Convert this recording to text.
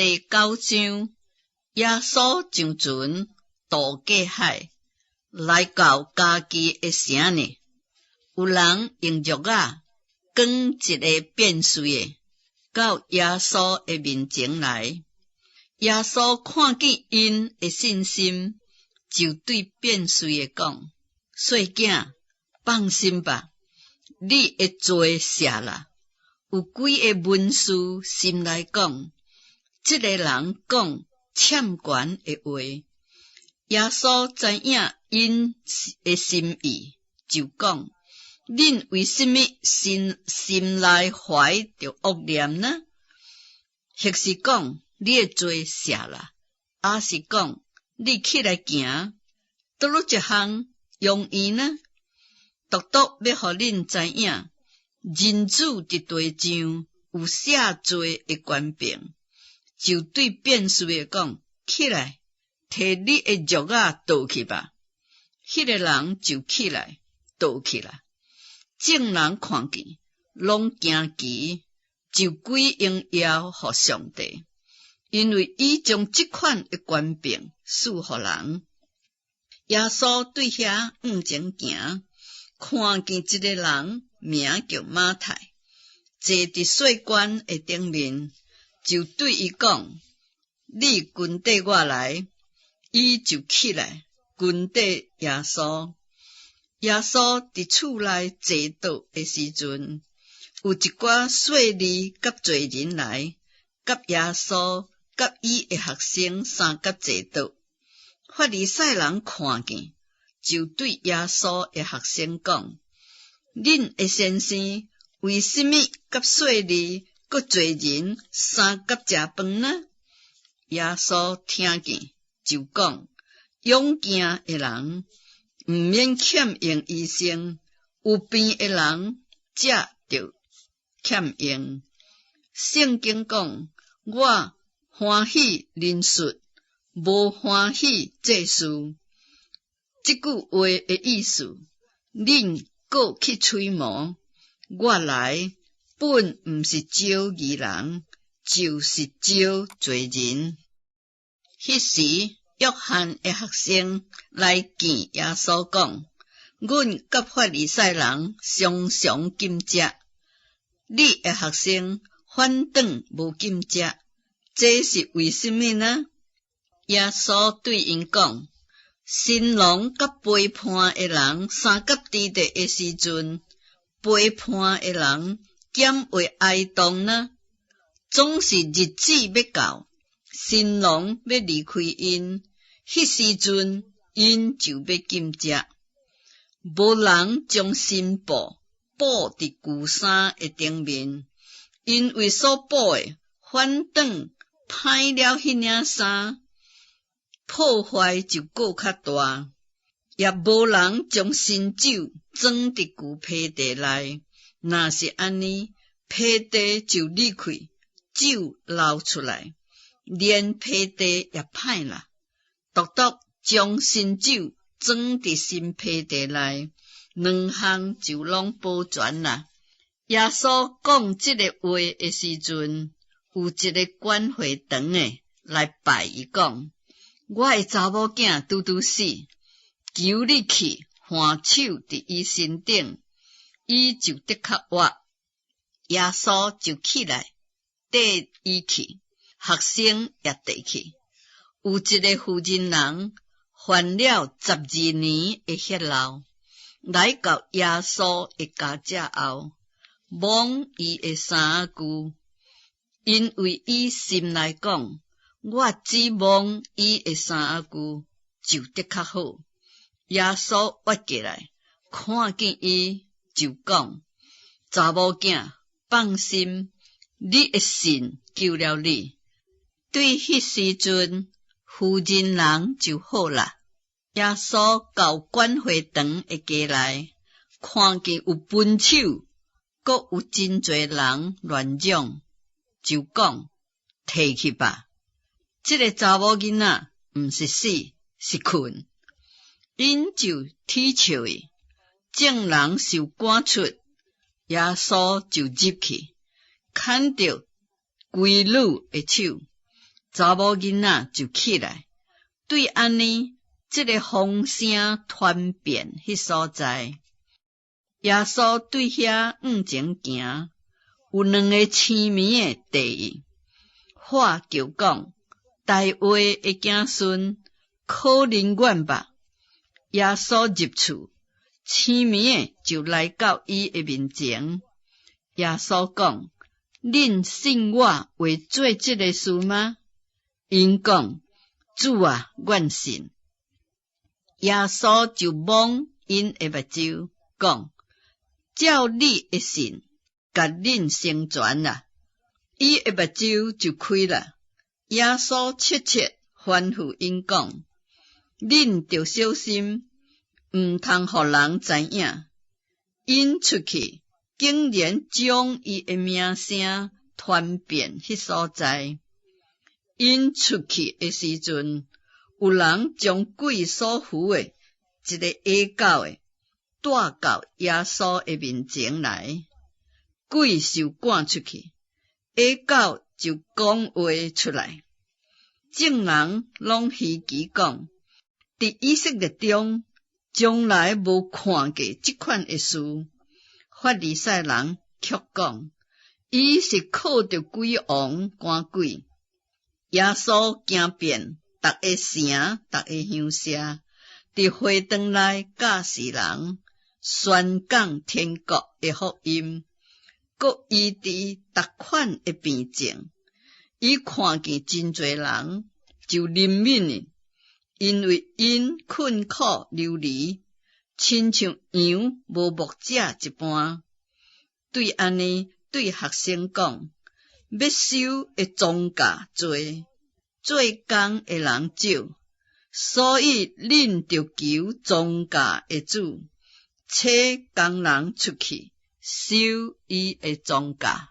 第9章，耶稣上船渡过海，来到家己的城里，有人用褥仔扛一个变碎的到耶稣的面前来。耶稣看见因的信心，就对变碎的讲：细囝，放心吧，你的罪赦了。有几个文士心内讲，这个人讲欠权的话。耶稣知影因的心意，就讲：恁为什么心内怀着恶念呢？或是讲你的罪赦了，还是讲你起来行，倒落一项容易呢？独独要互恁知影，人子伫地上有赦罪的权柄，就对变碎的讲：起来，摕你的褥仔倒去吧。迄个人就起来倒去了。众人看见，拢惊奇，就归荣耀给上帝，因为伊将这款的权柄赐予人。耶稣对遐往前行，看见一个人名叫马太，坐伫税关的顶面，就对伊讲：你跟缀我来。伊就起来跟缀耶稣。耶稣伫厝内坐倒的时阵，有一寡税吏甲罪人来，甲耶稣甲伊的学生三甲坐倒。法利赛人看见，就对耶稣的学生讲：恁的先生为什么甲税吏佮罪人三甲食饭呢？耶稣听见，就讲：勇健的人毋免欠用医生，有病的人才着欠用。圣经讲：我欢喜认识，无欢喜这事。这句话的意思，恁搁去吹毛，我来本毋是招义人，就是招罪人。迄时约翰的学生来见耶稣讲：阮甲法利赛人常常禁食，你的学生反倒无禁食，这是为什么呢？耶稣对因讲：新郎甲陪伴的人三甲伫地的时阵，陪伴的人减为哀动呢？总是日子要到，新郎要离开因，迄时阵因就要禁食。无人将新布补伫旧衫的顶面，因为所补的反倒歹了迄领衫，破坏就搁较大。也无人将新酒装伫旧皮袋内，若是安尼，皮袋就离开，酒流出来，连皮袋也歹啦。独独将新酒装伫新皮袋内，两项就拢保全啦。耶稣讲这个话的时阵，有一个管会堂的来拜伊讲：我的查某囝拄拄死，求你去换手伫伊身顶，伊就得较活。耶稣就起来带伊去，学生也带去。有一个妇人人患了12年的血漏，来到耶稣的家遮后，摸伊的衫裤，因为伊心内讲：我只摸伊的衫裤，就得较好。耶稣活过来，看见伊，就讲：查某囝，放心，你的信救了你。对迄时阵，妇人人就好啦。耶稣到管会堂的家内，看见有分手，阁有真侪人乱嚷，就讲：摕去吧。这个查某囡仔毋是死，是困。因就踢笑伊，众人受赶出，耶稣就入去，牵着规女的手，查某囡仔就起来，对安尼这个风声传遍迄所在。耶稣对遐前行，有2个青面的地印，话就讲，大卫的子孙可能远吧。耶稣入厝，青面的就来到伊的面前。耶稣讲：恁信我会做这个事吗？因讲：主啊，阮信。耶稣就摸因的目睭，讲：照你的信，甲恁成全啦。伊的目睭就开了。耶稣切切吩咐因讲：恁着小心，毋通互人知影。因出去，竟然将伊的名声传遍迄所在。因出去的时阵，有人将鬼所附的一个哑狗的带到耶稣的面前来，鬼受赶出去，哑狗就讲话出来。众人拢稀奇讲，伫以色列中从来无看过这款的事。法利赛人却讲，伊是靠着鬼王赶鬼。耶稣行遍逐个城，逐个乡舍，伫会堂内教示人，宣讲天国的福音，佮医治逐款的病症。伊看见真侪人，就怜悯伊，因为因困苦流离，亲像羊无牧者一般。对安尼，对学生讲，要收的庄稼多，做工的人少，所以恁着求庄稼的主，请工人出去收伊的庄稼。